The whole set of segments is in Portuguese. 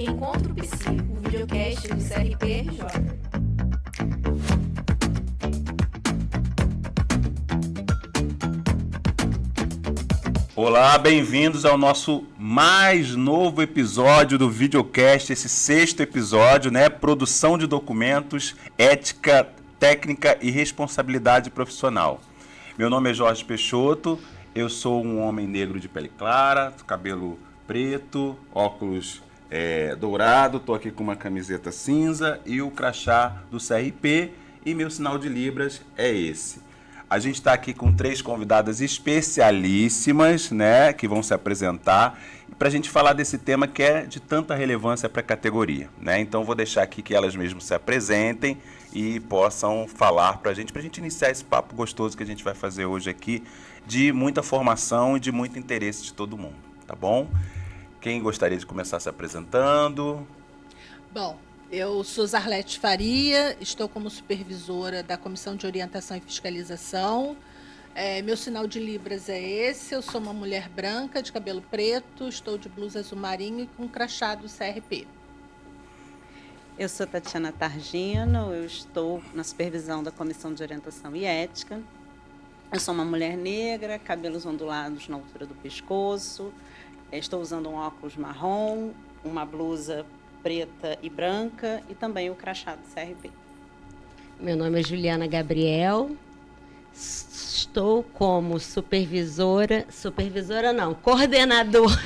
Encontro Psi, o videocast do CRPRJ. Olá, bem-vindos ao nosso mais novo episódio do videocast, esse sexto episódio, né? Produção de documentos, ética, técnica e responsabilidade profissional. Meu nome é Jorge Peixoto, eu sou um homem negro de pele clara, cabelo preto, óculos dourado, estou aqui com uma camiseta cinza e o crachá do CRP e meu sinal de Libras é esse. A gente está aqui com 3 convidadas especialíssimas, né, que vão se apresentar para a gente falar desse tema que é de tanta relevância para a categoria, né? Então vou deixar aqui que elas mesmas se apresentem e possam falar para a gente iniciar esse papo gostoso que a gente vai fazer hoje aqui, de muita formação e de muito interesse de todo mundo, tá bom? Quem gostaria de começar se apresentando? Bom, eu sou Zarlete Faria, estou como supervisora da Comissão de Orientação e Fiscalização. Meu sinal de Libras é esse, eu sou uma mulher branca, de cabelo preto, estou de blusa azul marinho e com crachá do CRP. Eu sou Tatiana Targino, eu estou na supervisão da Comissão de Orientação e Ética. Eu sou uma mulher negra, cabelos ondulados na altura do pescoço, estou usando um óculos marrom, uma blusa preta e branca e também o crachá do CRP. Meu nome é Juliana Gabriel, estou como coordenadora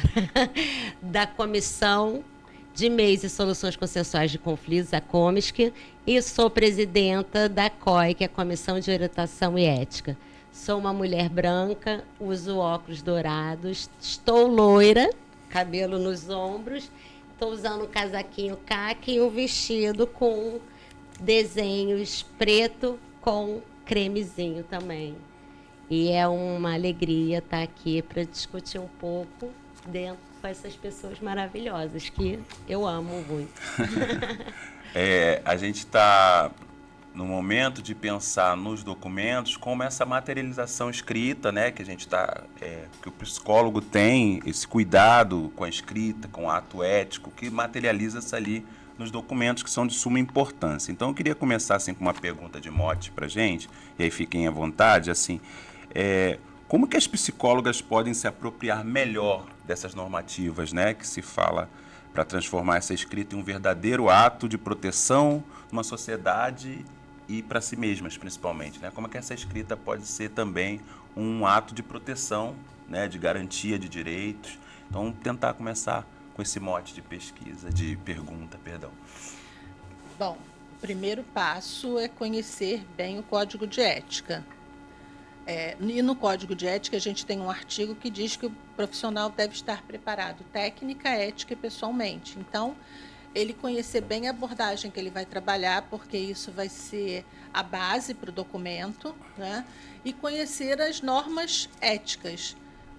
da Comissão de Meios e Soluções Consensuais de Conflitos, a COMISC, e sou presidenta da COI, que é a Comissão de Orientação e Ética. Sou uma mulher branca, uso óculos dourados, estou loira, cabelo nos ombros. Estou usando um casaquinho caqui e um vestido com desenhos preto com cremezinho também. E é uma alegria estar aqui para discutir um pouco dentro com essas pessoas maravilhosas que eu amo muito. A gente está no momento de pensar nos documentos como essa materialização escrita, né, que a gente que o psicólogo tem esse cuidado com a escrita, com o ato ético, que materializa-se ali nos documentos que são de suma importância. Então eu queria começar assim com uma pergunta de mote para a gente, e aí fiquem à vontade, assim, como que as psicólogas podem se apropriar melhor dessas normativas, né, que se fala para transformar essa escrita em um verdadeiro ato de proteção numa sociedade e para si mesmas, principalmente, né? Como é que essa escrita pode ser também um ato de proteção, né? De garantia de direitos. Então, tentar começar com esse mote de pesquisa, de pergunta, perdão. Bom, o primeiro passo é conhecer bem o Código de Ética. E no Código de Ética a gente tem um artigo que diz que o profissional deve estar preparado técnica, ética e pessoalmente. Então, ele conhecer bem a abordagem que ele vai trabalhar, porque isso vai ser a base para o documento, né? E conhecer as normas éticas.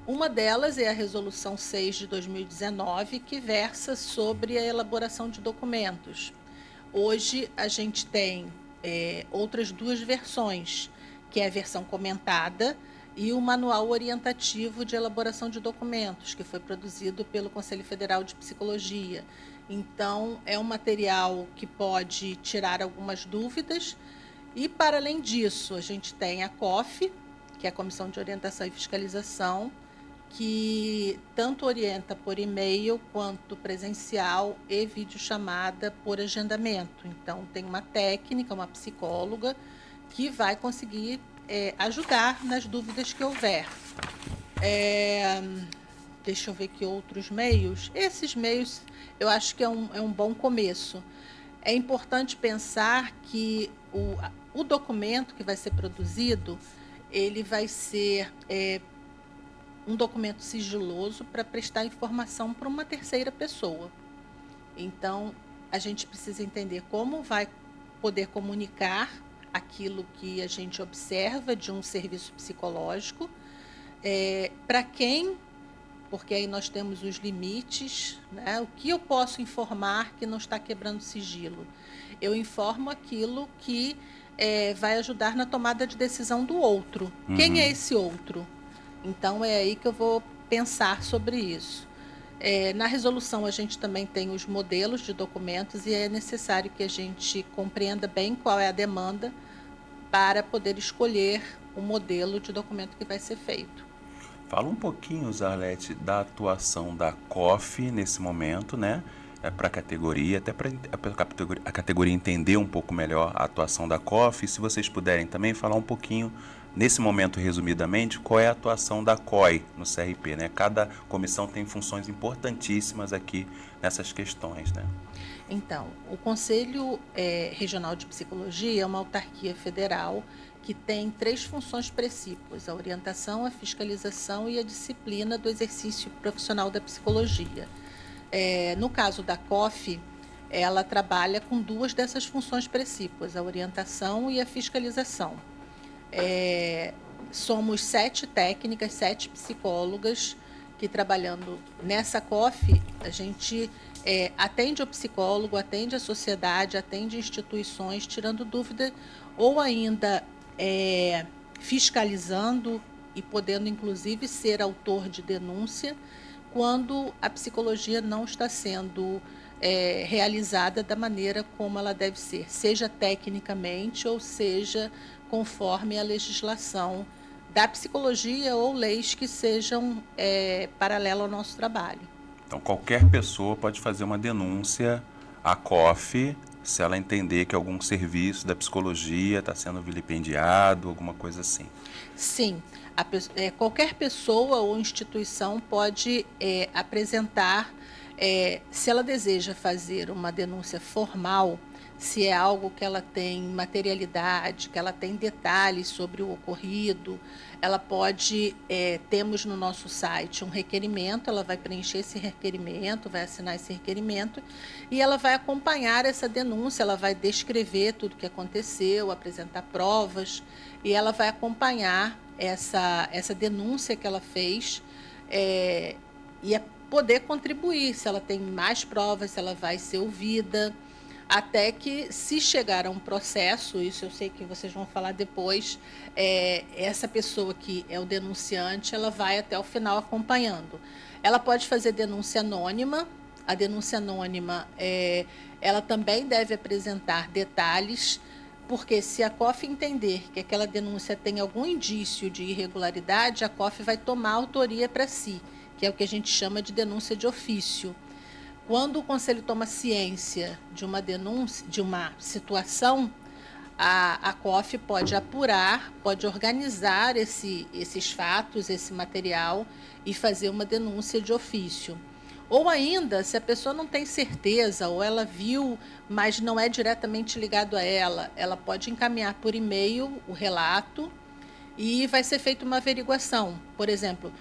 Uma delas é a Resolução 6 de 2019, que versa sobre a elaboração de documentos. Hoje, a gente tem outras 2 versões, que é a versão comentada e o Manual Orientativo de Elaboração de Documentos, que foi produzido pelo Conselho Federal de Psicologia. Então, é um material que pode tirar algumas dúvidas. E, para além disso, a gente tem a COF, que é a Comissão de Orientação e Fiscalização, que tanto orienta por e-mail quanto presencial e videochamada por agendamento. Então, tem uma técnica, uma psicóloga, que vai conseguir ajudar nas dúvidas que houver. Deixa eu ver que outros meios. Esses meios, eu acho que é um bom começo. É importante pensar que o documento que vai ser produzido, ele vai ser um documento sigiloso para prestar informação para uma terceira pessoa. Então, a gente precisa entender como vai poder comunicar aquilo que a gente observa de um serviço psicológico, para quem, porque aí nós temos os limites, né? O que eu posso informar que não está quebrando sigilo? Eu informo aquilo que vai ajudar na tomada de decisão do outro. Quem é esse outro? Então, é aí que eu vou pensar sobre isso. Na resolução, a gente também tem os modelos de documentos e é necessário que a gente compreenda bem qual é a demanda para poder escolher o modelo de documento que vai ser feito. Fala um pouquinho, Zarlete, da atuação da COF nesse momento, né? Para a categoria, até para a categoria entender um pouco melhor a atuação da COF. E se vocês puderem também falar um pouquinho, nesse momento, resumidamente, qual é a atuação da COI no CRP, né? Cada comissão tem funções importantíssimas aqui nessas questões, né? Então, o Conselho Regional de Psicologia é uma autarquia federal que tem 3 funções principais: a orientação, a fiscalização e a disciplina do exercício profissional da psicologia. No caso da COF, ela trabalha com 2 dessas funções principais, a orientação e a fiscalização. Somos 7 técnicas, 7 psicólogas que, trabalhando nessa COF, a gente atende o psicólogo, atende a sociedade, atende instituições, tirando dúvida ou ainda fiscalizando e podendo, inclusive, ser autor de denúncia quando a psicologia não está sendo realizada da maneira como ela deve ser, seja tecnicamente ou seja conforme a legislação da psicologia ou leis que sejam paralelas ao nosso trabalho. Então, qualquer pessoa pode fazer uma denúncia à COF se ela entender que algum serviço da psicologia está sendo vilipendiado, alguma coisa assim. Sim, qualquer pessoa ou instituição pode apresentar, se ela deseja fazer uma denúncia formal, se é algo que ela tem materialidade, que ela tem detalhes sobre o ocorrido, ela pode, temos no nosso site um requerimento, ela vai preencher esse requerimento, vai assinar esse requerimento e ela vai acompanhar essa denúncia, ela vai descrever tudo o que aconteceu, apresentar provas e ela vai acompanhar essa denúncia que ela fez e poder contribuir, se ela tem mais provas, se ela vai ser ouvida, até que, se chegar a um processo, isso eu sei que vocês vão falar depois, essa pessoa que é o denunciante, ela vai até o final acompanhando. Ela pode fazer denúncia anônima. A denúncia anônima, ela também deve apresentar detalhes, porque se a COF entender que aquela denúncia tem algum indício de irregularidade, a COF vai tomar autoria para si, que é o que a gente chama de denúncia de ofício. Quando o Conselho toma ciência de uma denúncia, de uma situação, a COF pode apurar, pode organizar esses fatos, esse material e fazer uma denúncia de ofício. Ou ainda, se a pessoa não tem certeza, ou ela viu, mas não é diretamente ligado a ela pode encaminhar por e-mail o relato e vai ser feita uma averiguação. Por exemplo,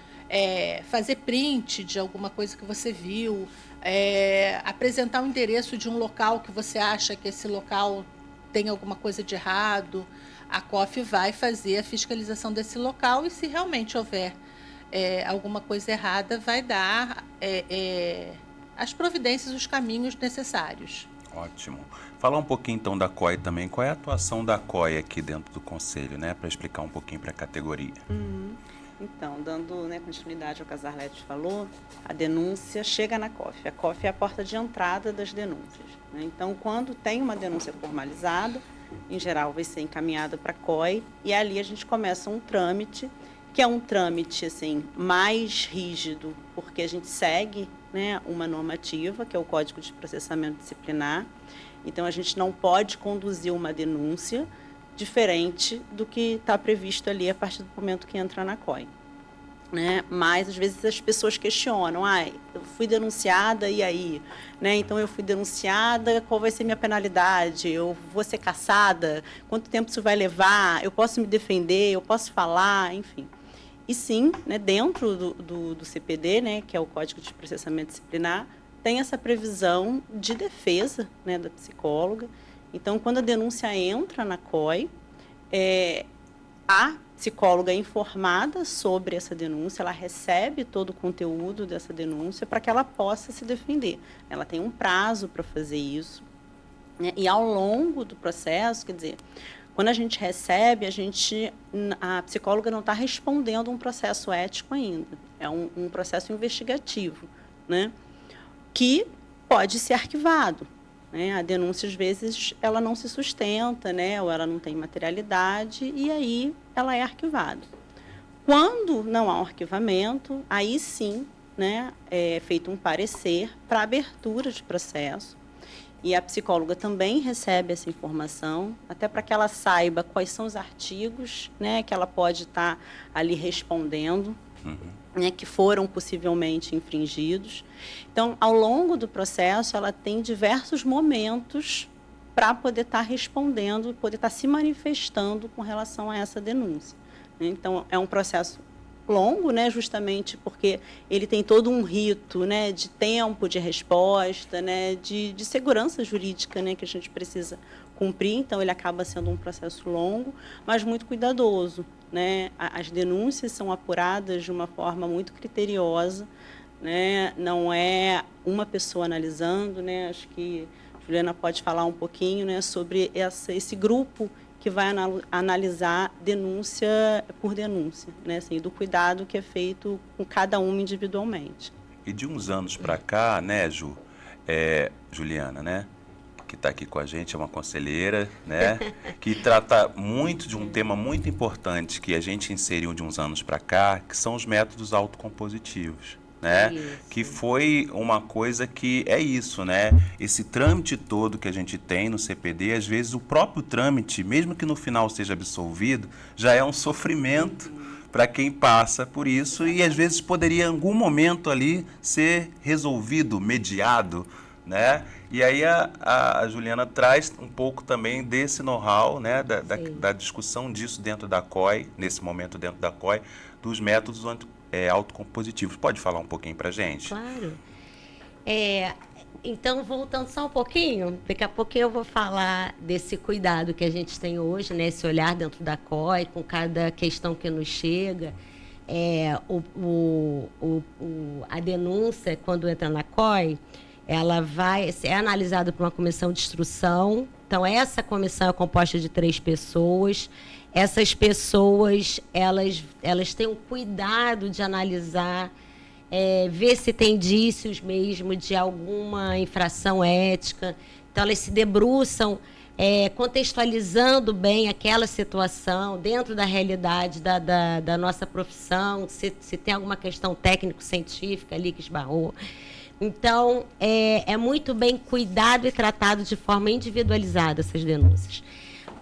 fazer print de alguma coisa que você viu, apresentar o endereço de um local que você acha que esse local tem alguma coisa de errado. A COF vai fazer a fiscalização desse local e, se realmente houver alguma coisa errada, vai dar as providências, os caminhos necessários. Ótimo. Falar um pouquinho então da COI também. Qual é a atuação da COI aqui dentro do Conselho, né? Para explicar um pouquinho para a categoria. Então, dando continuidade ao que a Zarlete falou, a denúncia chega na COF. A COF é a porta de entrada das denúncias, né? Então, quando tem uma denúncia formalizada, em geral vai ser encaminhada para a COI e ali a gente começa um trâmite, que é um trâmite assim, mais rígido, porque a gente segue, né, uma normativa, que é o Código de Processamento Disciplinar. Então, a gente não pode conduzir uma denúncia diferente do que está previsto ali a partir do momento que entra na COI, né? Mas, às vezes, as pessoas questionam, eu fui denunciada, e aí? Né? Então, eu fui denunciada, qual vai ser minha penalidade? Eu vou ser cassada? Quanto tempo isso vai levar? Eu posso me defender? Eu posso falar? Enfim. E sim, né, dentro do CPD, né, que é o Código de Processamento Disciplinar, tem essa previsão de defesa, né, da psicóloga. Então, quando a denúncia entra na COI, a psicóloga é informada sobre essa denúncia, ela recebe todo o conteúdo dessa denúncia para que ela possa se defender. Ela tem um prazo para fazer isso, né? E ao longo do processo, quer dizer, quando a gente recebe, a psicóloga não está respondendo um processo ético ainda, é um processo investigativo. né, que pode ser arquivado, né? A denúncia, às vezes, ela não se sustenta, né, ou ela não tem materialidade, e aí ela é arquivada. Quando não há um arquivamento, aí sim, né, é feito um parecer para abertura de processo, e a psicóloga também recebe essa informação, até para que ela saiba quais são os artigos, né, que ela pode estar ali respondendo, né, que foram possivelmente infringidos. Então, ao longo do processo, ela tem diversos momentos para poder estar respondendo, poder estar se manifestando com relação a essa denúncia. Então, é um processo longo, né, justamente porque ele tem todo um rito, né, de tempo de resposta, né, de segurança jurídica, né, que a gente precisa cumprir. Então, ele acaba sendo um processo longo, mas muito cuidadoso, né? As denúncias são apuradas de uma forma muito criteriosa, né? Não é uma pessoa analisando, né? Acho que a Juliana pode falar um pouquinho, né, sobre esse grupo que vai analisar denúncia por denúncia, né, assim, do cuidado que é feito com cada uma individualmente. E de uns anos para cá, né, Juliana, né, que está aqui com a gente, é uma conselheira, né, que trata muito de um tema muito importante que a gente inseriu de uns anos para cá, que são os métodos autocompositivos. Né? Que foi uma coisa que é isso, né? Esse trâmite todo que a gente tem no CPD, às vezes o próprio trâmite, mesmo que no final seja absolvido, já é um sofrimento para quem passa por isso e às vezes poderia em algum momento ali ser resolvido, mediado, né? E aí a Juliana traz um pouco também desse know-how, né? Da discussão disso dentro da COI, nesse momento dentro da COI, dos métodos autocompositivos. Pode falar um pouquinho para a gente? Claro. Então, voltando só um pouquinho, daqui a pouquinho eu vou falar desse cuidado que a gente tem hoje, né, esse olhar dentro da COI, com cada questão que nos chega. A denúncia, quando entra na COI, ela é analisada por uma comissão de instrução. Então, essa comissão é composta de 3 pessoas. Essas pessoas, elas têm o cuidado de analisar, ver se tem indícios mesmo de alguma infração ética. Então, elas se debruçam, contextualizando bem aquela situação, dentro da realidade da nossa profissão, se tem alguma questão técnico-científica ali que esbarrou. Então, é muito bem cuidado e tratado de forma individualizada essas denúncias.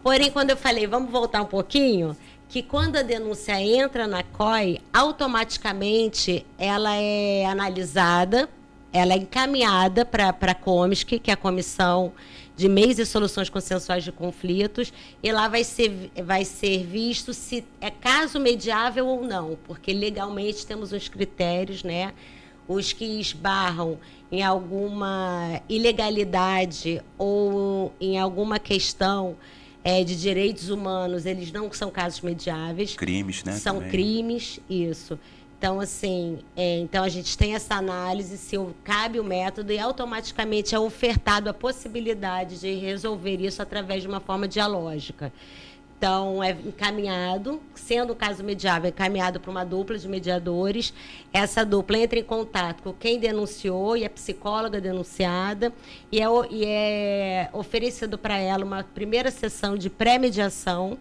Porém, quando eu falei, vamos voltar um pouquinho, que quando a denúncia entra na COI, automaticamente ela é analisada, ela é encaminhada para a COMISC, que é a Comissão de Meios e Soluções Consensuais de Conflitos, e lá vai ser visto se é caso mediável ou não, porque legalmente temos uns critérios, né? Os que esbarram em alguma ilegalidade ou em alguma questão de direitos humanos, eles não são casos mediáveis. Crimes, né? São também. Crimes, isso. Então, assim, então a gente tem essa análise, se cabe o método, e automaticamente é ofertado a possibilidade de resolver isso através de uma forma dialógica. Então, é encaminhado, sendo o caso mediável, é encaminhado para uma dupla de mediadores. Essa dupla entra em contato com quem denunciou e a psicóloga denunciada, e é oferecido para ela uma primeira sessão de pré-mediação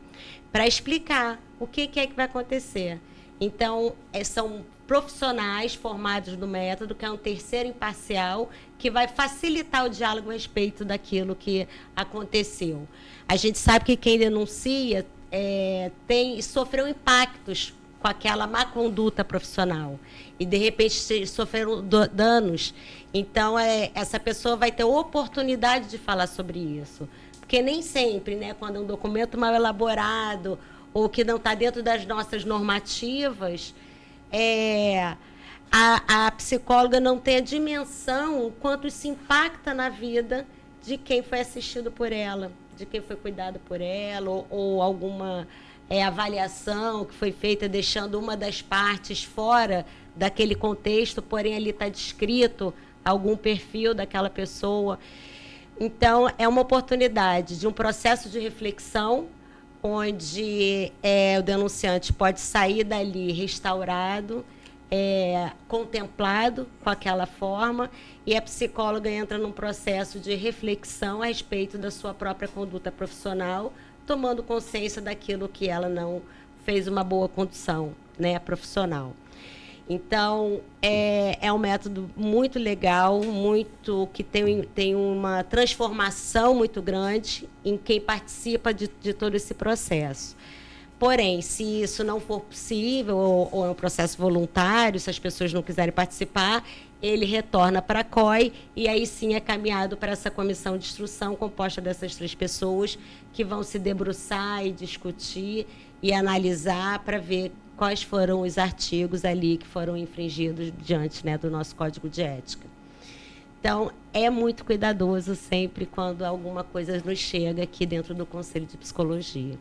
para explicar o que é que vai acontecer. Então, são profissionais formados no método, que é um terceiro imparcial, que vai facilitar o diálogo a respeito daquilo que aconteceu. A gente sabe que quem denuncia sofreu impactos com aquela má conduta profissional e, de repente, sofreram danos. Então, essa pessoa vai ter oportunidade de falar sobre isso. Porque nem sempre, né, quando é um documento mal elaborado ou que não está dentro das nossas normativas, a psicóloga não tem a dimensão o quanto isso impacta na vida de quem foi assistido por ela, de quem foi cuidado por ela, ou alguma avaliação que foi feita deixando uma das partes fora daquele contexto, porém ali está descrito algum perfil daquela pessoa. Então, é uma oportunidade de um processo de reflexão, onde o denunciante pode sair dali restaurado, contemplado com aquela forma, e a psicóloga entra num processo de reflexão a respeito da sua própria conduta profissional, tomando consciência daquilo que ela não fez uma boa condução, né, profissional. Então, é um método muito legal, que tem uma transformação muito grande em quem participa de todo esse processo. Porém, se isso não for possível, ou é um processo voluntário, se as pessoas não quiserem participar, ele retorna para a COI e aí sim é caminhado para essa comissão de instrução composta dessas 3 pessoas que vão se debruçar e discutir e analisar para ver quais foram os artigos ali que foram infringidos diante, né, do nosso Código de Ética. Então, é muito cuidadoso sempre quando alguma coisa nos chega aqui dentro do Conselho de Psicologia.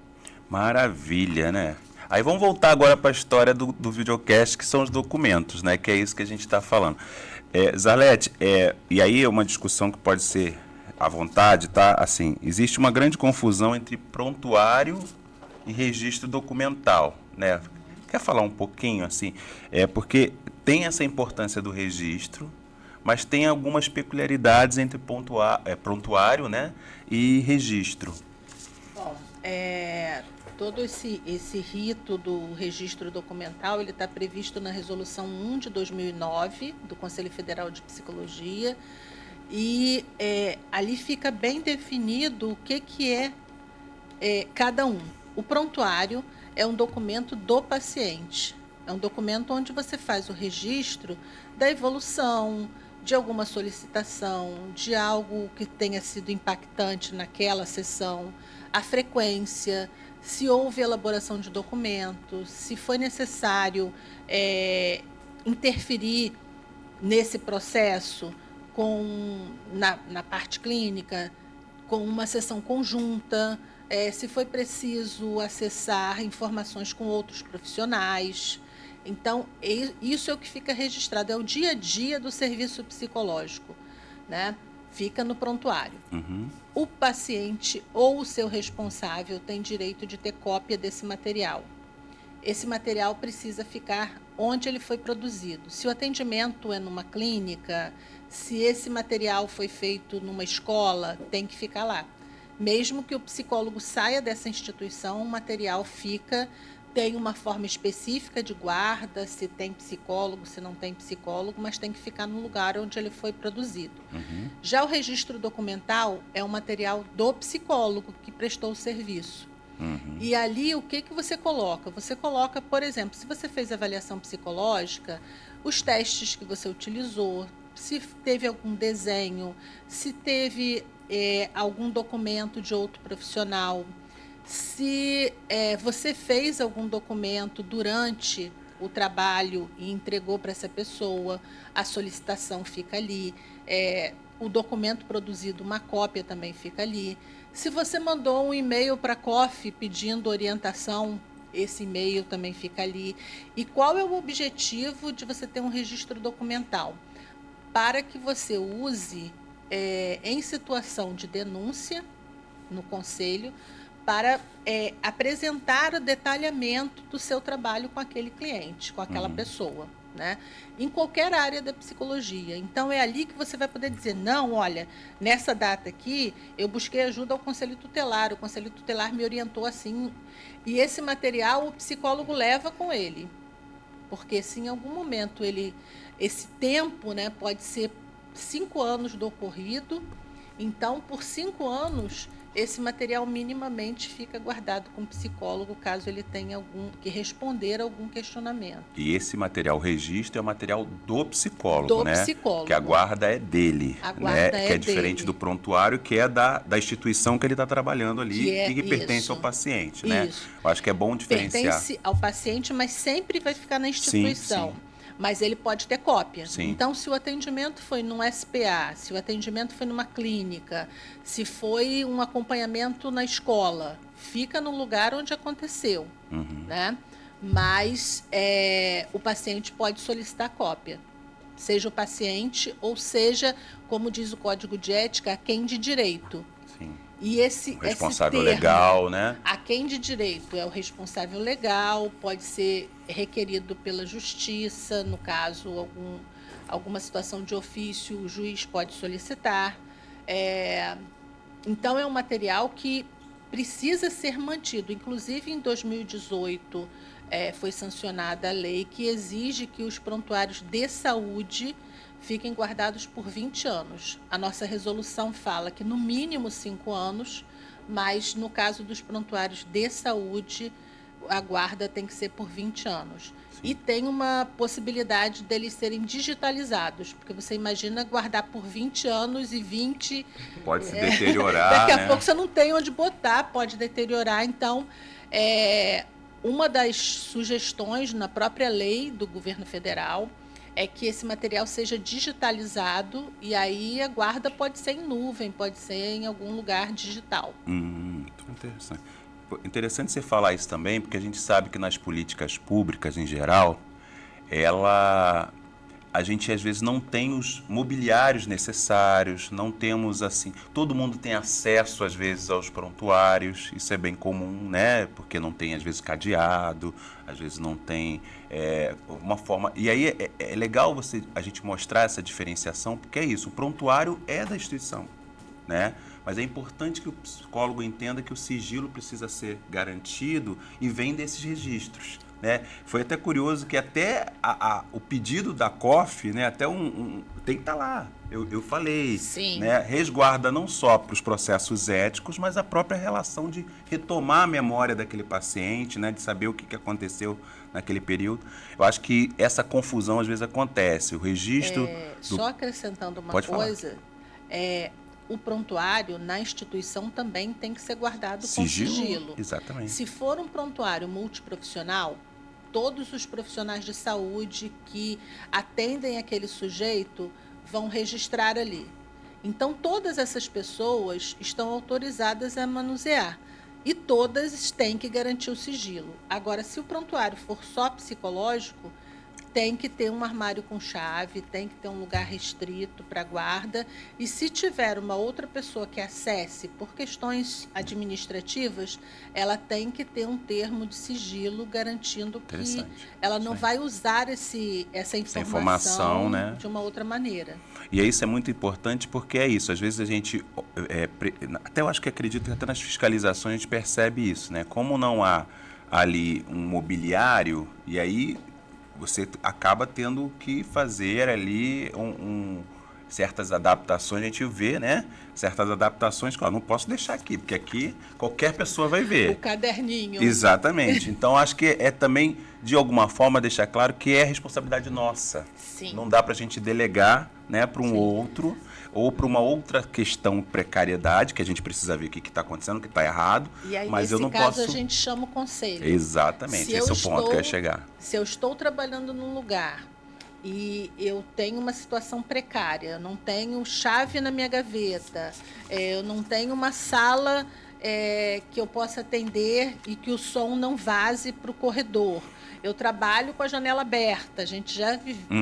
Maravilha, né? Aí vamos voltar agora para a história do videocast, que são os documentos, né? Que é isso que a gente está falando. Zalete, e aí é uma discussão que pode ser à vontade, tá? Assim, existe uma grande confusão entre prontuário e registro documental, né? Quer falar um pouquinho, assim? Porque tem essa importância do registro, mas tem algumas peculiaridades entre prontuário, né, e registro. Bom, todo esse rito do registro documental, ele está previsto na Resolução 1 de 2009, do Conselho Federal de Psicologia, e ali fica bem definido o que é cada um. O prontuário é um documento do paciente, é um documento onde você faz o registro da evolução, de alguma solicitação, de algo que tenha sido impactante naquela sessão, a frequência, se houve elaboração de documentos, se foi necessário interferir nesse processo na parte clínica, com uma sessão conjunta, se foi preciso acessar informações com outros profissionais. Então, isso é o que fica registrado, é o dia a dia do serviço psicológico, né? Fica no prontuário. Uhum. O paciente ou o seu responsável tem direito de ter cópia desse material. Esse material precisa ficar onde ele foi produzido. Se o atendimento é numa clínica, se esse material foi feito numa escola, tem que ficar lá. Mesmo que o psicólogo saia dessa instituição, o material tem uma forma específica de guarda, se tem psicólogo, se não tem psicólogo, mas tem que ficar no lugar onde ele foi produzido. Uhum. Já o registro documental é um material do psicólogo que prestou o serviço. Uhum. E ali, o que você coloca? Você coloca, por exemplo, se você fez avaliação psicológica, os testes que você utilizou, se teve algum desenho, se teve algum documento de outro profissional, se você fez algum documento durante o trabalho e entregou para essa pessoa, a solicitação fica ali, o documento produzido, uma cópia também fica ali. Se você mandou um e-mail para a COF pedindo orientação, esse e-mail também fica ali. E qual é o objetivo de você ter um registro documental? Para que você use em situação de denúncia no conselho, para apresentar o detalhamento do seu trabalho com aquele cliente, com aquela pessoa, né? Em qualquer área da psicologia. Então, é ali que você vai poder dizer, não, olha, nessa data aqui, eu busquei ajuda ao Conselho Tutelar, o Conselho Tutelar me orientou assim, e esse material o psicólogo leva com ele, porque se em algum momento esse tempo, né, pode ser 5 anos do ocorrido, então, por 5 anos, esse material minimamente fica guardado com o psicólogo, caso ele tenha que responder a algum questionamento. E esse material registro é o material do psicólogo, né? Do psicólogo. Que a guarda é dele, A né? guarda Que é dele. diferente do prontuário, que é da instituição que ele está trabalhando ali e que pertence isso. ao paciente, né? Isso. Eu acho que é bom diferenciar. Pertence ao paciente, mas sempre vai ficar na instituição. Sim. Mas ele pode ter cópia. Sim. Então, se o atendimento foi num SPA, se o atendimento foi numa clínica, se foi um acompanhamento na escola, fica no lugar onde aconteceu, né? Mas o paciente pode solicitar cópia. Seja o paciente ou seja, como diz o Código de Ética, quem de direito. Sim. E esse Responsável termo, legal, né? aquém de direito é o responsável legal, pode ser requerido pela justiça, no caso, alguma situação de ofício, o juiz pode solicitar. Então, é um material que precisa ser mantido. Inclusive, em 2018, foi sancionada a lei que exige que os prontuários de saúde fiquem guardados por 20 anos. A nossa resolução fala que no mínimo 5 anos, mas no caso dos prontuários de saúde, a guarda tem que ser por 20 anos. E tem uma possibilidade deles serem digitalizados, porque você imagina guardar por 20 anos e 20... Pode se deteriorar, daqui a né? pouco você não tem onde botar, pode deteriorar. Então, uma das sugestões na própria lei do governo federal é que esse material seja digitalizado e aí a guarda pode ser em nuvem, pode ser em algum lugar digital. Muito interessante. Interessante você falar isso também, porque a gente sabe que nas políticas públicas em geral, a gente às vezes não tem os mobiliários necessários, não temos assim, todo mundo tem acesso às vezes aos prontuários, isso é bem comum, né? Porque não tem às vezes cadeado, às vezes não tem uma forma. E aí é legal a gente mostrar essa diferenciação, porque é isso, o prontuário é da instituição, né? Mas é importante que o psicólogo entenda que o sigilo precisa ser garantido e vem desses registros, né? Foi até curioso que até o pedido da COF, né, até tem que estar lá. Eu falei, Sim. né, resguarda não só para os processos éticos, mas a própria relação de retomar a memória daquele paciente, né, de saber o que aconteceu naquele período. Eu acho que essa confusão às vezes acontece. O registro... Só acrescentando uma Pode coisa, o prontuário na instituição também tem que ser guardado com sigilo. Exatamente. Se for um prontuário multiprofissional, todos os profissionais de saúde que atendem aquele sujeito vão registrar ali. Então, todas essas pessoas estão autorizadas a manusear e todas têm que garantir o sigilo. Agora, se o prontuário for só psicológico, tem que ter um armário com chave, tem que ter um lugar restrito para guarda. E se tiver uma outra pessoa que acesse por questões administrativas, ela tem que ter um termo de sigilo garantindo que ela não vai usar essa informação, né, de uma outra maneira. E isso é muito importante porque é isso. Às vezes a gente, até eu acho que acredito que até nas fiscalizações a gente percebe isso, né? Como não há ali um mobiliário, e aí você acaba tendo que fazer ali certas adaptações, a gente vê, né? Certas adaptações que não posso deixar aqui, porque aqui qualquer pessoa vai ver. O caderninho. Exatamente. Então, acho que é também, de alguma forma, deixar claro que é responsabilidade nossa. Sim. Não dá para a gente delegar, né, para um outro, ou para uma outra questão, precariedade, que a gente precisa ver o que está acontecendo, o que está errado. E aí, mas nesse eu não caso, posso... a gente chama o conselho. Exatamente, esse é o ponto que eu ia chegar. Se eu estou trabalhando num lugar e eu tenho uma situação precária, eu não tenho chave na minha gaveta, eu não tenho uma sala que eu possa atender e que o som não vaze para o corredor. Eu trabalho com a janela aberta, a gente já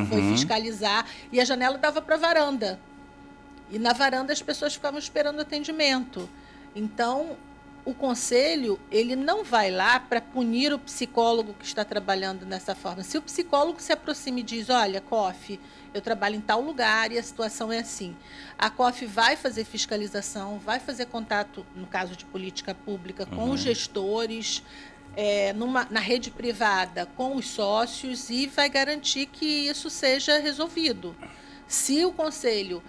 foi fiscalizar, e a janela dava para a varanda. E na varanda as pessoas ficavam esperando atendimento. Então, o conselho, ele não vai lá para punir o psicólogo que está trabalhando dessa forma. Se o psicólogo se aproxima e diz, olha, COF, eu trabalho em tal lugar e a situação é assim. A COF vai fazer fiscalização, vai fazer contato, no caso de política pública, com os gestores, na rede privada, com os sócios, e vai garantir que isso seja resolvido. Se o conselho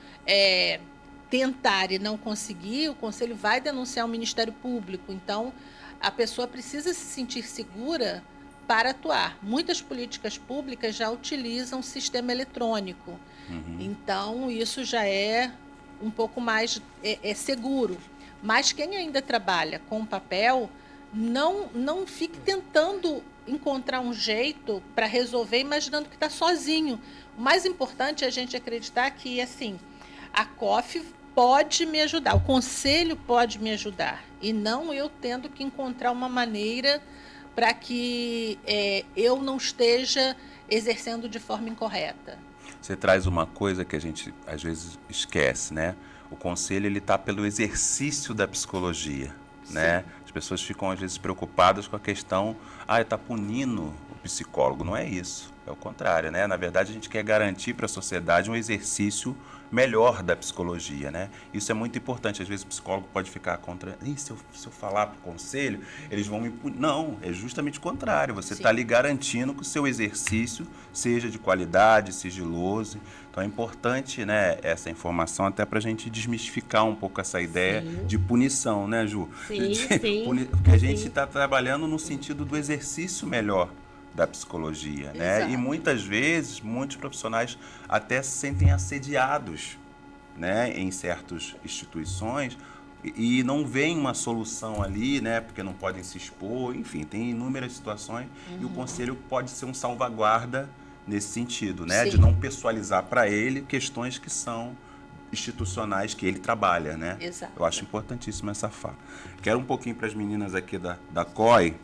tentar e não conseguir, o conselho vai denunciar o Ministério Público. Então, a pessoa precisa se sentir segura para atuar. Muitas políticas públicas já utilizam sistema eletrônico. Então, isso já é um pouco mais seguro. Mas quem ainda trabalha com papel, não fique tentando encontrar um jeito para resolver, imaginando que está sozinho. O mais importante é a gente acreditar que, assim, a COF pode me ajudar, o conselho pode me ajudar, e não eu tendo que encontrar uma maneira para que eu não esteja exercendo de forma incorreta. você traz uma coisa que a gente às vezes esquece, né? O conselho, ele está pelo exercício da psicologia, né? As pessoas ficam às vezes preocupadas com a questão, está punindo o psicólogo. Não é isso, é o contrário, né? Na verdade, a gente quer garantir para a sociedade um exercício melhor da psicologia, né? Isso é muito importante. Às vezes o psicólogo pode ficar contra... se eu falar para o conselho, eles vão me punir. Não, é justamente o contrário. Você está ali garantindo que o seu exercício seja de qualidade, sigiloso. Então é importante, né, essa informação até para a gente desmistificar um pouco essa ideia de punição, né, Ju? Sim, sim. Porque a gente está trabalhando no sentido do exercício melhor da psicologia, né? Exato. E muitas vezes, muitos profissionais até se sentem assediados, né, em certas instituições e não veem uma solução ali, né, porque não podem se expor, enfim, tem inúmeras situações e o conselho pode ser um salvaguarda nesse sentido, né, Sim. de não pessoalizar para ele questões que são institucionais que ele trabalha, né? Exato. Eu acho importantíssima essa fala. Quero um pouquinho para as meninas aqui da COI.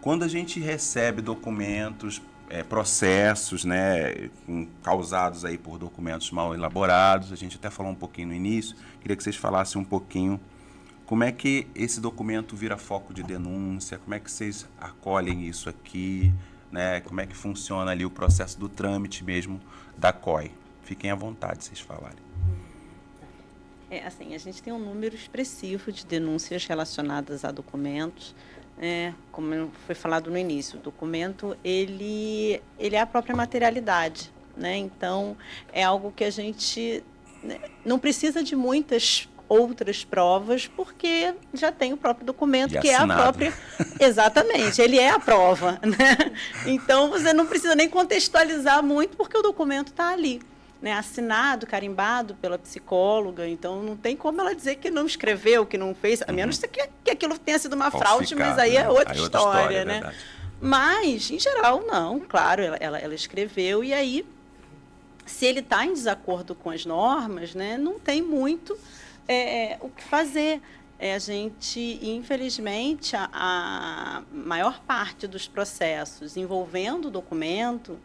Quando a gente recebe documentos, processos, né, causados aí por documentos mal elaborados, a gente até falou um pouquinho no início, queria que vocês falassem um pouquinho como é que esse documento vira foco de denúncia, como é que vocês acolhem isso aqui, né, como é que funciona ali o processo do trâmite mesmo da COI. Fiquem à vontade, vocês falarem. Assim, a gente tem um número expressivo de denúncias relacionadas a documentos. Como foi falado no início, o documento ele é a própria materialidade, né? Então é algo que a gente, né, não precisa de muitas outras provas, porque já tem o próprio documento, que é a própria... Exatamente, ele é a prova, né? Então você não precisa nem contextualizar muito, porque o documento está ali, né, assinado, carimbado pela psicóloga, então não tem como ela dizer que não escreveu, que não fez, a menos que aquilo tenha sido uma fraude, mas aí é outra história, né? Verdade. Mas, em geral, não, claro, ela escreveu, e aí, se ele está em desacordo com as normas, né, não tem muito o que fazer. A gente, infelizmente, a maior parte dos processos envolvendo o documento,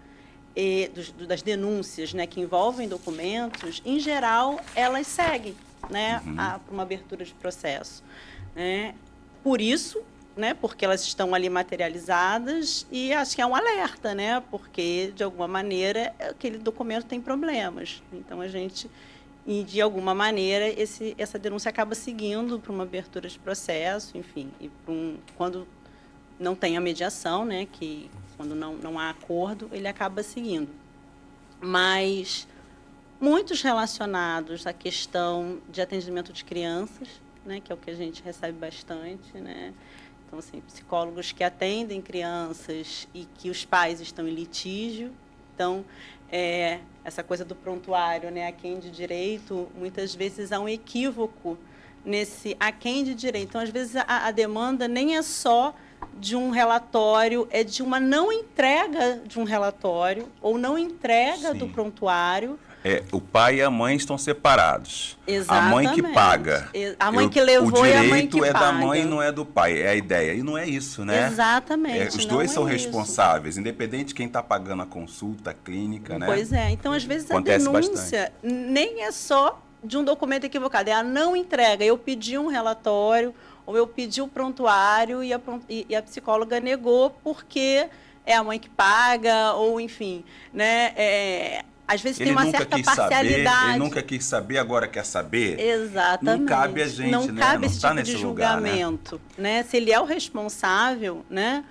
das denúncias, né, que envolvem documentos, em geral, elas seguem, né, para uma abertura de processo. Né? Por isso, né, porque elas estão ali materializadas, e acho que é um alerta, né, porque, de alguma maneira, aquele documento tem problemas. Então, a gente, e de alguma maneira, essa denúncia acaba seguindo para uma abertura de processo, enfim, e quando não tem a mediação, né, que quando não há acordo, ele acaba seguindo. Mas muitos relacionados à questão de atendimento de crianças, né, que é o que a gente recebe bastante, né? Então, assim, psicólogos que atendem crianças e que os pais estão em litígio. Então, essa coisa do prontuário, né, aquém de direito, muitas vezes há um equívoco nesse aquém de direito. Então, às vezes, a demanda nem é só de um relatório, é de uma não entrega de um relatório ou não entrega do prontuário. O pai e a mãe estão separados. Exatamente. A mãe que paga. A mãe que levou e a mãe que paga. O direito é da mãe, não é do pai. É a ideia. E não é isso, né? Exatamente. Os dois são responsáveis, independente de quem está pagando a consulta, a clínica, né? Pois é. Então, às vezes, acontece a denúncia nem é só de um documento equivocado, é a não entrega. Eu pedi um relatório, ou eu pedi o prontuário e a psicóloga negou porque é a mãe que paga, ou enfim, né? Às vezes tem uma certa parcialidade. Ele nunca quis saber, agora quer saber. Exatamente. Não cabe a gente, não né? Cabe não esse tá tipo nesse de lugar, julgamento, né? Se ele é o responsável, né?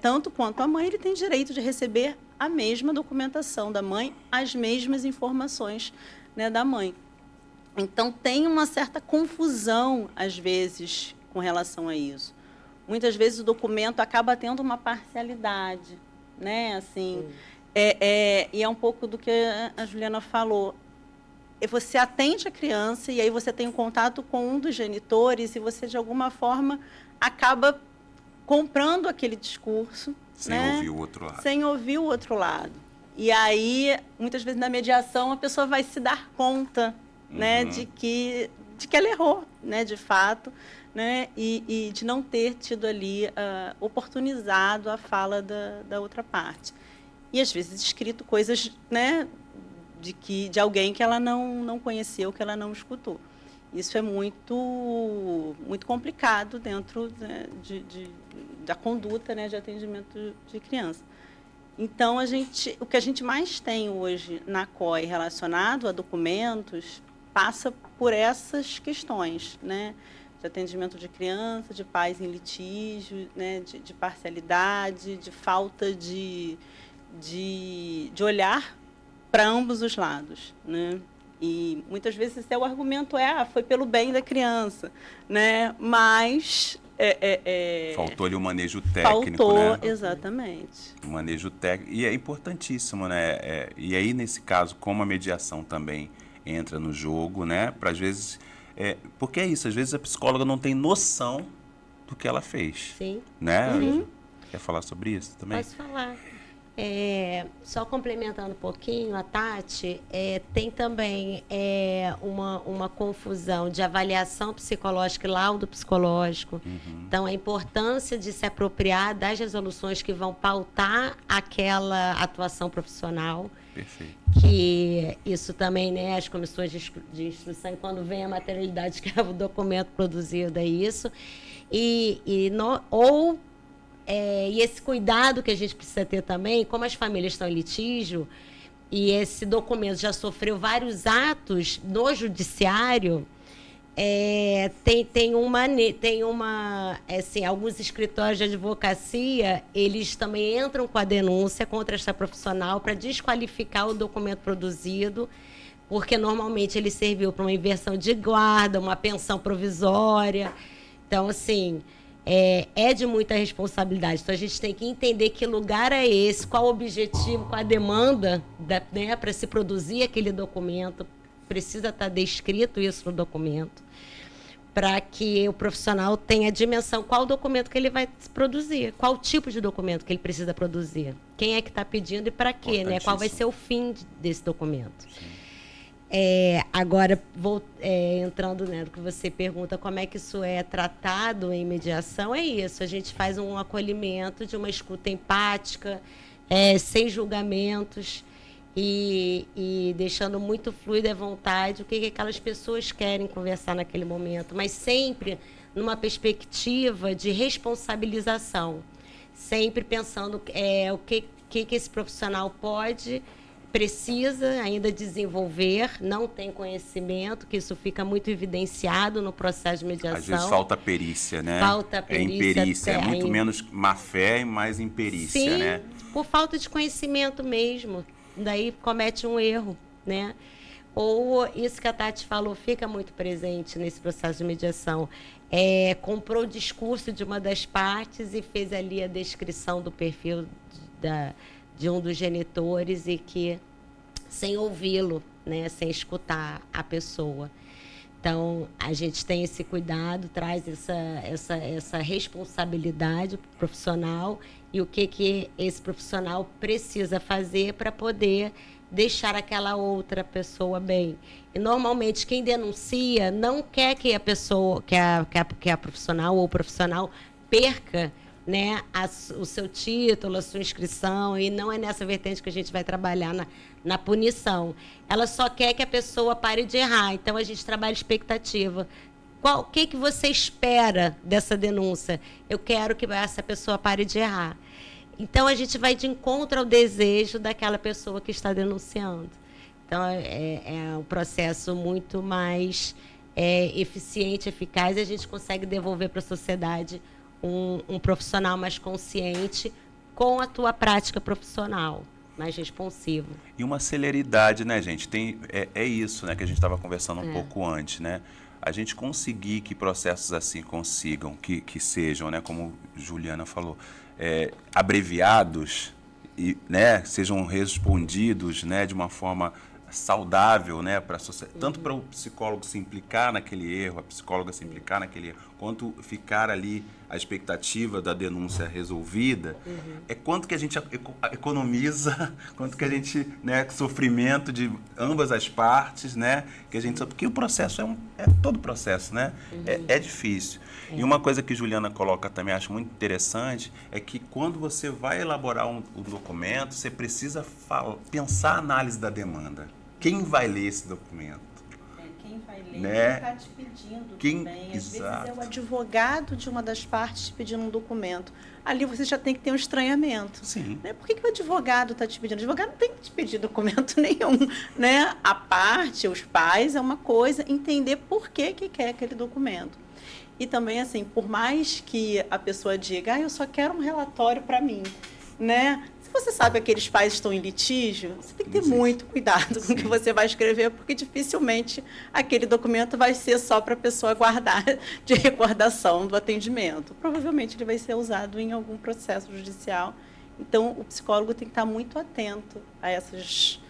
Tanto quanto a mãe, ele tem direito de receber a mesma documentação da mãe, as mesmas informações, né, da mãe. Então, tem uma certa confusão, às vezes, com relação a isso. Muitas vezes o documento acaba tendo uma parcialidade, né? Assim, e é um pouco do que a Juliana falou. Você atende a criança e aí você tem um contato com um dos genitores e você, de alguma forma, acaba comprando aquele discurso. Sem ouvir o outro lado. Sem ouvir o outro lado. E aí, muitas vezes, na mediação, a pessoa vai se dar conta, né, de que ela errou, né, de fato, né, e de não ter tido ali oportunizado a fala da outra parte. e às vezes escrito coisas, né, de alguém que ela não conheceu, que ela não escutou. Isso é muito complicado dentro, né, da conduta, né, de atendimento de criança. Então, o que a gente mais tem hoje na COI relacionado a documentos passa por essas questões, né, de atendimento de criança, de pais em litígio, né, de parcialidade, de falta de olhar para ambos os lados, né? E muitas vezes até o argumento foi pelo bem da criança, né? Mas faltou ali o manejo técnico, faltou, né? exatamente. O manejo técnico, e é importantíssimo, né? E aí, nesse caso, como a mediação também entra no jogo, né? Para às vezes... porque é isso, às vezes a psicóloga não tem noção do que ela fez. Sim. Né? Uhum. Quer falar sobre isso também? Posso falar. Só complementando um pouquinho, a Tati, tem também uma confusão de avaliação psicológica e laudo psicológico. Uhum. Então, a importância de se apropriar das resoluções que vão pautar aquela atuação profissional. Perfeito. Que isso também, né, as comissões de instrução, quando vem a materialidade que é o documento produzido, é isso. E esse cuidado que a gente precisa ter também, como as famílias estão em litígio, e esse documento já sofreu vários atos no judiciário, alguns escritórios de advocacia, eles também entram com a denúncia contra essa profissional para desqualificar o documento produzido, porque normalmente ele serviu para uma inversão de guarda, uma pensão provisória. Então, assim... É de muita responsabilidade. Então, a gente tem que entender que lugar é esse, qual o objetivo, qual a demanda, né, para se produzir aquele documento. Precisa estar descrito isso no documento, para que o profissional tenha a dimensão, qual o documento que ele vai produzir, qual o tipo de documento que ele precisa produzir, quem é que está pedindo e para quê, né? Qual vai ser o fim desse documento. Sim. Agora, entrando, né, no que você pergunta, como é que isso é tratado em mediação, é isso. A gente faz um acolhimento de uma escuta empática, sem julgamentos e deixando muito fluida a vontade o que aquelas pessoas querem conversar naquele momento, mas sempre numa perspectiva de responsabilização, sempre pensando o que esse profissional precisa ainda desenvolver, não tem conhecimento, que isso fica muito evidenciado no processo de mediação. Às vezes falta perícia, né? Falta perícia. Imperícia, muito menos má fé e mais imperícia, sim, né? Por falta de conhecimento mesmo. Daí comete um erro, né? Ou isso que a Tati falou fica muito presente nesse processo de mediação. Comprou o discurso de uma das partes e fez ali a descrição do perfil de um dos genitores e que sem ouvi-lo, né, sem escutar a pessoa. Então, a gente tem esse cuidado, traz essa responsabilidade profissional e o que esse profissional precisa fazer para poder deixar aquela outra pessoa bem. E, normalmente, quem denuncia não quer que a pessoa, que a profissional ou o profissional perca, né, o seu título, a sua inscrição, e não é nessa vertente que a gente vai trabalhar na punição. Ela só quer que a pessoa pare de errar. Então, a gente trabalha expectativa. O que você espera dessa denúncia? Eu quero que essa pessoa pare de errar. Então, a gente vai de encontro ao desejo daquela pessoa que está denunciando. Então, é um processo muito mais eficiente, eficaz, e a gente consegue devolver para a sociedade um profissional mais consciente com a tua prática profissional, mais responsivo. E uma celeridade, né, gente? É isso, né, que a gente estava conversando um pouco antes, né? A gente conseguir que processos assim consigam, que sejam, né, como Juliana falou, abreviados e, né, sejam respondidos, né, de uma forma saudável, né, tanto para o psicólogo se implicar naquele erro, a psicóloga se implicar naquele erro, quanto ficar ali a expectativa da denúncia resolvida, é quanto que a gente economiza, quanto que a gente, né, sofrimento de ambas as partes, né, que a gente, porque o processo é todo processo, né, é difícil. E uma coisa que Juliana coloca também, acho muito interessante, é que quando você vai elaborar um documento, você precisa pensar a análise da demanda. Quem vai ler esse documento? Quem vai ler, né? quem está te pedindo Quem... também. Às Exato. vezes é o advogado de uma das partes te pedindo um documento. Ali você já tem que ter um estranhamento. Sim. Né? Por que o advogado está te pedindo? O advogado não tem que te pedir documento nenhum. Né? A parte, os pais, é uma coisa, entender por que quer aquele documento. E também, assim, por mais que a pessoa diga, eu só quero um relatório para mim, né? Se você sabe que aqueles pais estão em litígio, você tem que ter muito cuidado com o que você vai escrever, porque dificilmente aquele documento vai ser só para a pessoa guardar de recordação do atendimento. Provavelmente ele vai ser usado em algum processo judicial. Então, o psicólogo tem que estar muito atento a essas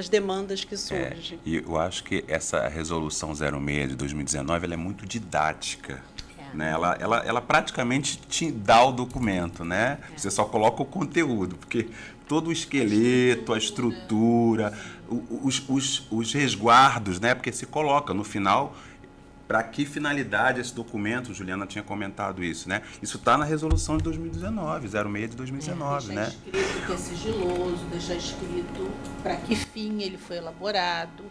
demandas que surgem. E eu acho que essa resolução 06 de 2019 ela é muito didática. Né? Ela praticamente te dá o documento, né? Você só coloca o conteúdo, porque todo o esqueleto, a estrutura, os resguardos, né? Porque se coloca no final para que finalidade esse documento, Juliana tinha comentado isso, né? Isso está na resolução de 2019, 06 de 2019, né? Deixar escrito que é sigiloso, deixar escrito para que fim ele foi elaborado.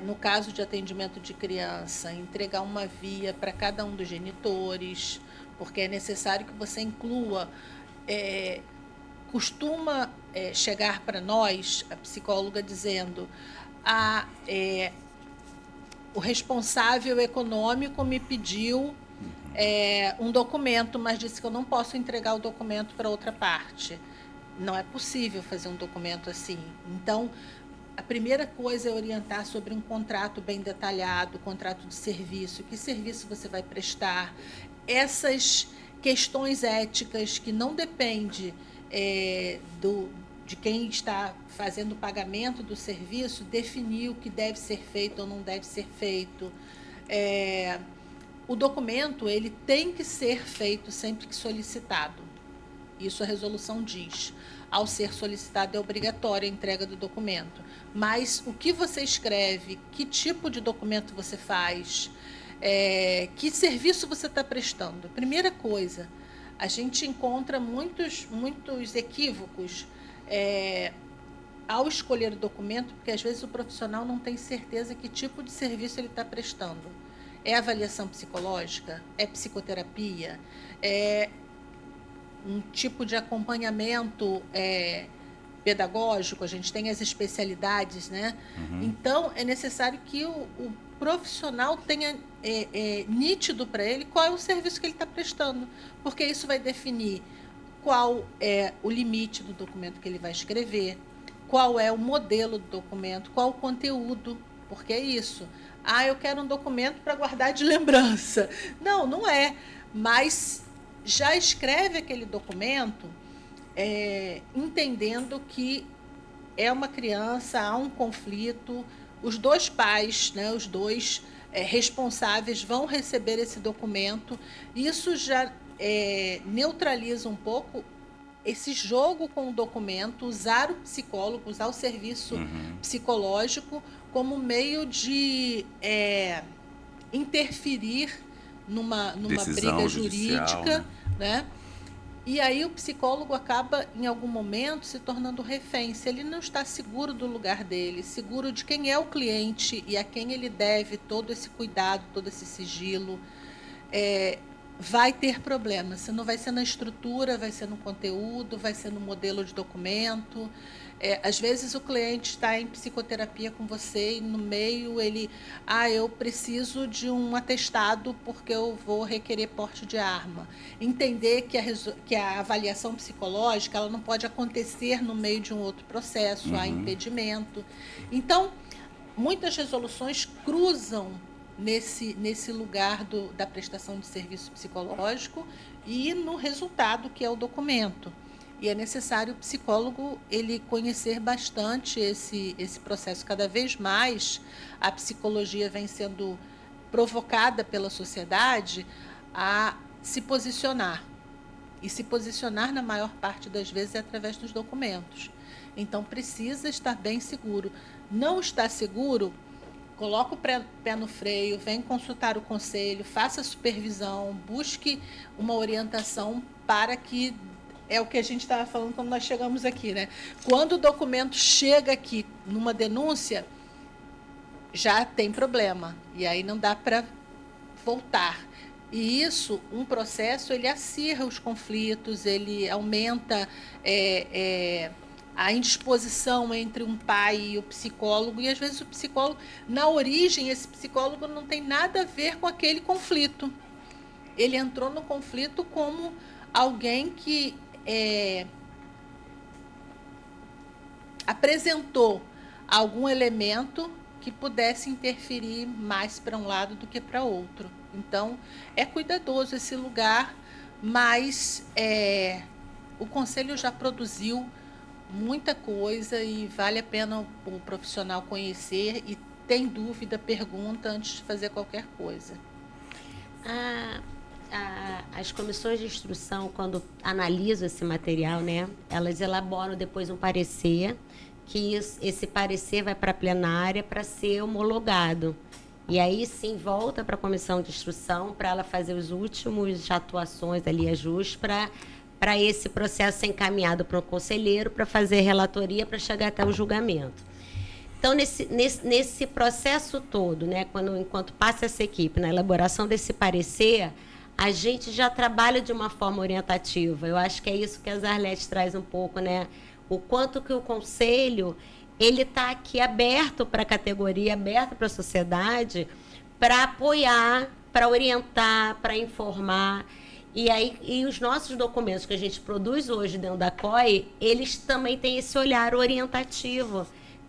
No caso de atendimento de criança, entregar uma via para cada um dos genitores, porque é necessário que você inclua. Costuma chegar para nós, a psicóloga, dizendo: o responsável econômico me pediu um documento, mas disse que eu não posso entregar o documento para outra parte. Não é possível fazer um documento assim. Então, a primeira coisa é orientar sobre um contrato bem detalhado, contrato de serviço, que serviço você vai prestar. Essas questões éticas que não dependem de quem está fazendo o pagamento do serviço, definir o que deve ser feito ou não deve ser feito. O documento ele tem que ser feito sempre que solicitado. Isso a resolução diz. Ao ser solicitado, é obrigatória a entrega do documento. Mas o que você escreve, que tipo de documento você faz, que serviço você está prestando? Primeira coisa, a gente encontra muitos equívocos ao escolher o documento, porque às vezes o profissional não tem certeza que tipo de serviço ele está prestando. É avaliação psicológica? É psicoterapia? É um tipo de acompanhamento pedagógico? A gente tem as especialidades, né? Então, é necessário que o profissional tenha nítido para ele qual é o serviço que ele está prestando, porque isso vai definir qual é o limite do documento que ele vai escrever, qual é o modelo do documento, qual o conteúdo, porque é isso. Eu quero um documento para guardar de lembrança. Não, não é, mas já escreve aquele documento entendendo que é uma criança, há um conflito, os dois pais, né, os dois responsáveis vão receber esse documento. Isso já neutraliza um pouco esse jogo com o documento, usar o psicólogo, usar o serviço psicológico como meio de interferir numa briga jurídica, né? E aí o psicólogo acaba, em algum momento, se tornando refém. Se ele não está seguro do lugar dele, seguro de quem é o cliente e a quem ele deve todo esse cuidado, todo esse sigilo, vai ter problemas. Se não vai ser na estrutura, vai ser no conteúdo, vai ser no modelo de documento. Às vezes o cliente está em psicoterapia com você e no meio ele, eu preciso de um atestado porque eu vou requerer porte de arma. Entender que a avaliação psicológica ela não pode acontecer no meio de um outro processo, há impedimento. Então, muitas resoluções cruzam nesse lugar da prestação de serviço psicológico e no resultado que é o documento. E é necessário o psicólogo ele conhecer bastante esse processo. Cada vez mais a psicologia vem sendo provocada pela sociedade a se posicionar. E se posicionar, na maior parte das vezes, é através dos documentos. Então, precisa estar bem seguro. Não está seguro, coloca o pé no freio, vem consultar o conselho, faça a supervisão, busque uma orientação para que... É o que a gente estava falando quando nós chegamos aqui, né? Quando o documento chega aqui numa denúncia, já tem problema. E aí não dá para voltar. E isso, um processo, ele acirra os conflitos, ele aumenta a indisposição entre um pai e o psicólogo. E, às vezes, o psicólogo, na origem, esse psicólogo não tem nada a ver com aquele conflito. Ele entrou no conflito como alguém que apresentou algum elemento que pudesse interferir mais para um lado do que para outro. Então, é cuidadoso esse lugar, mas o Conselho já produziu muita coisa e vale a pena o profissional conhecer e, tem dúvida, pergunta antes de fazer qualquer coisa. As comissões de instrução, quando analisam esse material, né, elas elaboram depois um parecer, que esse parecer vai para a plenária para ser homologado. E aí, sim, volta para a comissão de instrução para ela fazer os últimos atuações ali, ajustes, para esse processo ser encaminhado para o conselheiro, para fazer relatoria, para chegar até o julgamento. Então, nesse processo todo, né, enquanto passa essa equipe na elaboração desse parecer, a gente já trabalha de uma forma orientativa. Eu acho que é isso que a Zarlete traz um pouco, né? O quanto que o conselho ele está aqui aberto para a categoria, aberto para a sociedade, para apoiar, para orientar, para informar. E os nossos documentos que a gente produz hoje dentro da COI, eles também têm esse olhar orientativo.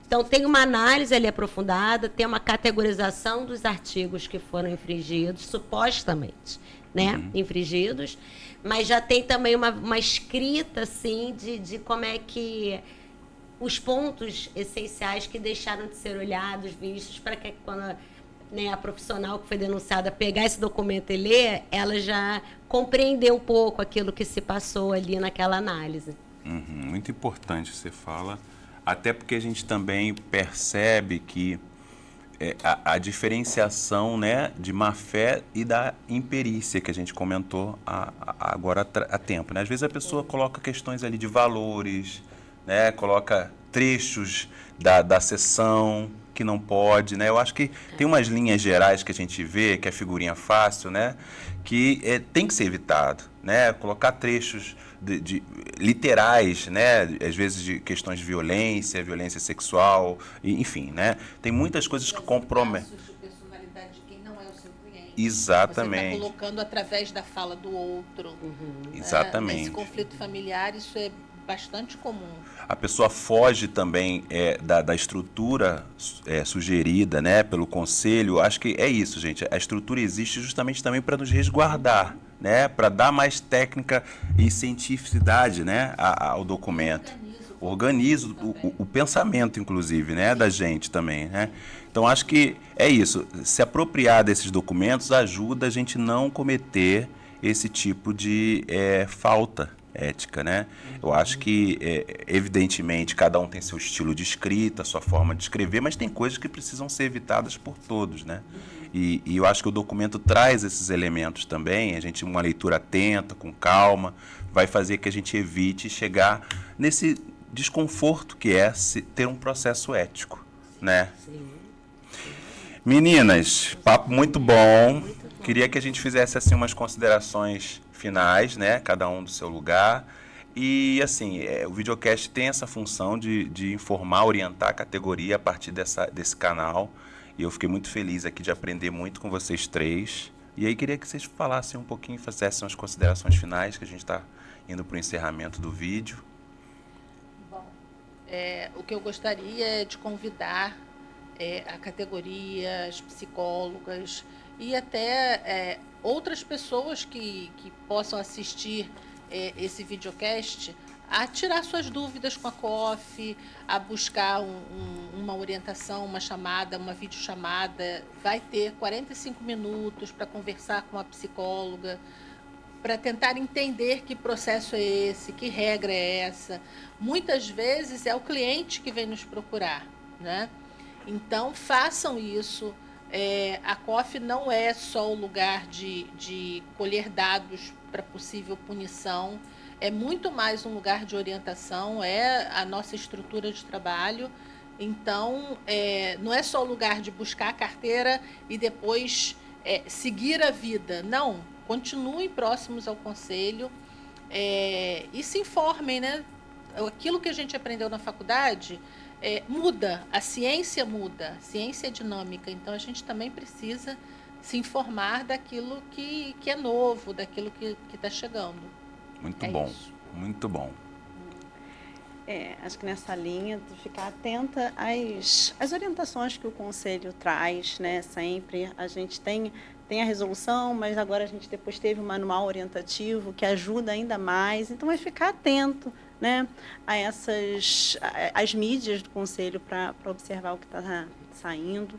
Então, tem uma análise ali aprofundada, tem uma categorização dos artigos que foram infringidos, supostamente, né, infringidos, mas já tem também uma escrita, assim, de como é que os pontos essenciais que deixaram de ser olhados, vistos, para que quando, né, a profissional que foi denunciada pegar esse documento e ler, ela já compreender um pouco aquilo que se passou ali naquela análise. Muito importante você fala, até porque a gente também percebe que a diferenciação, né, de má-fé e da imperícia que a gente comentou agora há tempo, né? Às vezes a pessoa coloca questões ali de valores, né, coloca trechos da sessão que não pode, né? Eu acho que tem umas linhas gerais que a gente vê, que é figurinha fácil, né, que tem que ser evitado, né? Colocar trechos literais, né, às vezes de questões de violência sexual, enfim, né? Tem muitas coisas que comprometem. De personalidade de quem não é o seu cliente. Exatamente. Você está colocando através da fala do outro. Exatamente. Nesse conflito familiar, isso é bastante comum. A pessoa foge também da estrutura sugerida, né, pelo conselho. Acho que é isso, gente. A estrutura existe justamente também para nos resguardar, né, para dar mais técnica e cientificidade, né, ao documento. Organiza o pensamento, inclusive, né, da gente também, né? Então, acho que é isso. Se apropriar desses documentos ajuda a gente não cometer esse tipo de falta ética, né? Eu acho que, evidentemente, cada um tem seu estilo de escrita, sua forma de escrever, mas tem coisas que precisam ser evitadas por todos, né? E eu acho que o documento traz esses elementos também. Uma leitura atenta, com calma, vai fazer que a gente evite chegar nesse desconforto que é ter um processo ético, né? Sim. Meninas, papo muito bom. Queria que a gente fizesse assim umas considerações finais, né? Cada um do seu lugar. E assim, o videocast tem essa função de informar, orientar a categoria a partir desse canal. E eu fiquei muito feliz aqui de aprender muito com vocês três. E aí queria que vocês falassem um pouquinho, fizessem umas considerações finais, que a gente está indo para o encerramento do vídeo. Bom, o que eu gostaria é de convidar a categoria, as psicólogas e até outras pessoas que possam assistir esse videocast a tirar suas dúvidas com a COF, a buscar um uma orientação, uma chamada, uma videochamada, vai ter 45 minutos para conversar com a psicóloga, para tentar entender que processo é esse, que regra é essa. Muitas vezes é o cliente que vem nos procurar, né? Então, façam isso. A COF não é só o lugar de colher dados para possível punição, é muito mais um lugar de orientação, é a nossa estrutura de trabalho. Então, não é só o lugar de buscar a carteira e depois seguir a vida. Não, continuem próximos ao conselho e se informem, né? Aquilo que a gente aprendeu na faculdade muda, a ciência é dinâmica, então a gente também precisa se informar daquilo que é novo, daquilo que está chegando. Muito bom, Isso. muito bom. Acho que nessa linha de ficar atenta às orientações que o Conselho traz, né? Sempre a gente tem a resolução, mas agora a gente depois teve um manual orientativo que ajuda ainda mais. Então, é ficar atento, né, às mídias do Conselho para observar o que está saindo.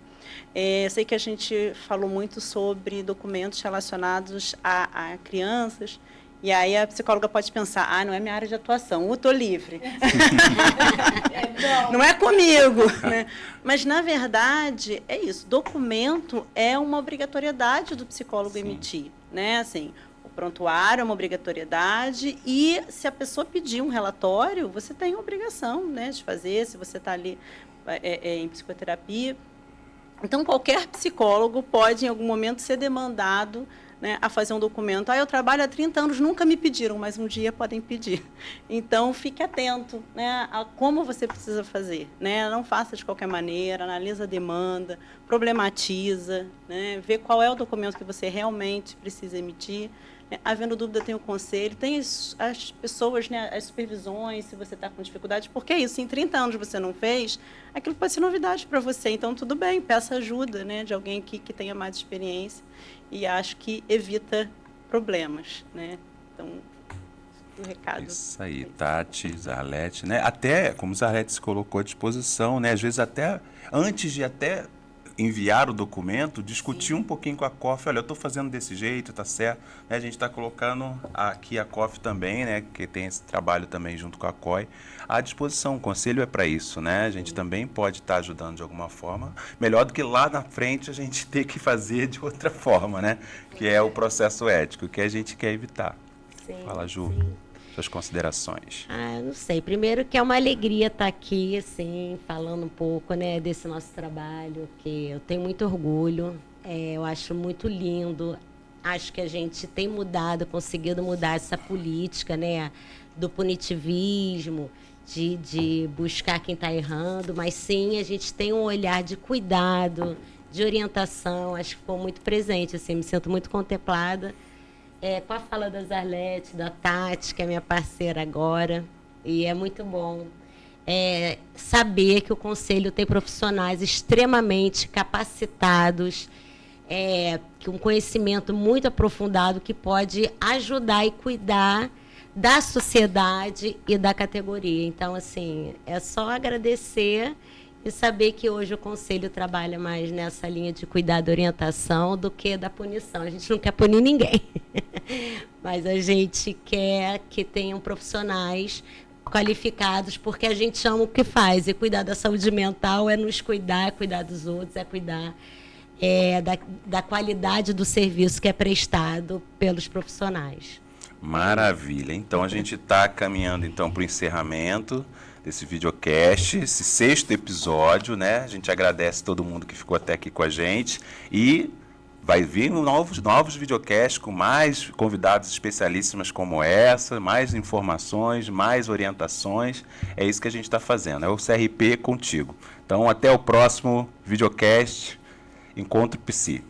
Sei que a gente falou muito sobre documentos relacionados a crianças. E aí a psicóloga pode pensar, não é minha área de atuação, eu estou livre. Não é comigo. Né? Mas, na verdade, é isso. Documento é uma obrigatoriedade do psicólogo Sim. emitir. Né? Assim, o prontuário é uma obrigatoriedade e se a pessoa pedir um relatório, você tem a obrigação, né, de fazer, se você está ali em psicoterapia. Então, qualquer psicólogo pode, em algum momento, ser demandado, né, a fazer um documento. Eu trabalho há 30 anos, nunca me pediram, mas um dia podem pedir. Então, fique atento, né, a como você precisa fazer. Né? Não faça de qualquer maneira, analisa a demanda, problematiza, né, vê qual é o documento que você realmente precisa emitir. Havendo dúvida, tem o conselho, tem as pessoas, né, as supervisões, se você está com dificuldade, porque é isso, se em 30 anos você não fez, aquilo pode ser novidade para você, então tudo bem, peça ajuda, né, de alguém que tenha mais experiência e acho que evita problemas, né, então o recado. Isso aí, Tati, Zarlete, né, até, como Zarlete se colocou à disposição, né, às vezes até, antes de até enviar o documento, discutir um pouquinho com a COF, olha, eu estou fazendo desse jeito, tá certo, né? A gente está colocando aqui a COF também, né, que tem esse trabalho também junto com a COI, à disposição, o conselho é para isso, né, a gente também pode estar ajudando de alguma forma, melhor do que lá na frente a gente ter que fazer de outra forma, né, que é o processo ético, que a gente quer evitar. Sim, Fala, Ju. sim. Suas considerações. Eu não sei. Primeiro que é uma alegria estar aqui, assim, falando um pouco, né, desse nosso trabalho, que eu tenho muito orgulho, eu acho muito lindo. Acho que a gente tem conseguido mudar essa política, né, do punitivismo, de buscar quem está errando, mas sim, a gente tem um olhar de cuidado, de orientação, acho que ficou muito presente, assim, me sinto muito contemplada. Com a fala da Zarlete, da Tati, que é minha parceira agora, e é muito bom saber que o Conselho tem profissionais extremamente capacitados, com um conhecimento muito aprofundado que pode ajudar e cuidar da sociedade e da categoria. Então, assim, é só agradecer e saber que hoje o Conselho trabalha mais nessa linha de cuidado e orientação do que da punição. A gente não quer punir ninguém, mas a gente quer que tenham profissionais qualificados, porque a gente ama o que faz. E cuidar da saúde mental é nos cuidar, é cuidar dos outros, é cuidar da qualidade do serviço que é prestado pelos profissionais. Maravilha. Então, a gente está caminhando então, para o encerramento desse videocast, esse 6º episódio, né? A gente agradece todo mundo que ficou até aqui com a gente e vai vir novos videocasts com mais convidados especialíssimos como essa, mais informações, mais orientações. É isso que a gente está fazendo, é o CRP contigo. Então, até o próximo videocast. Encontro Psi.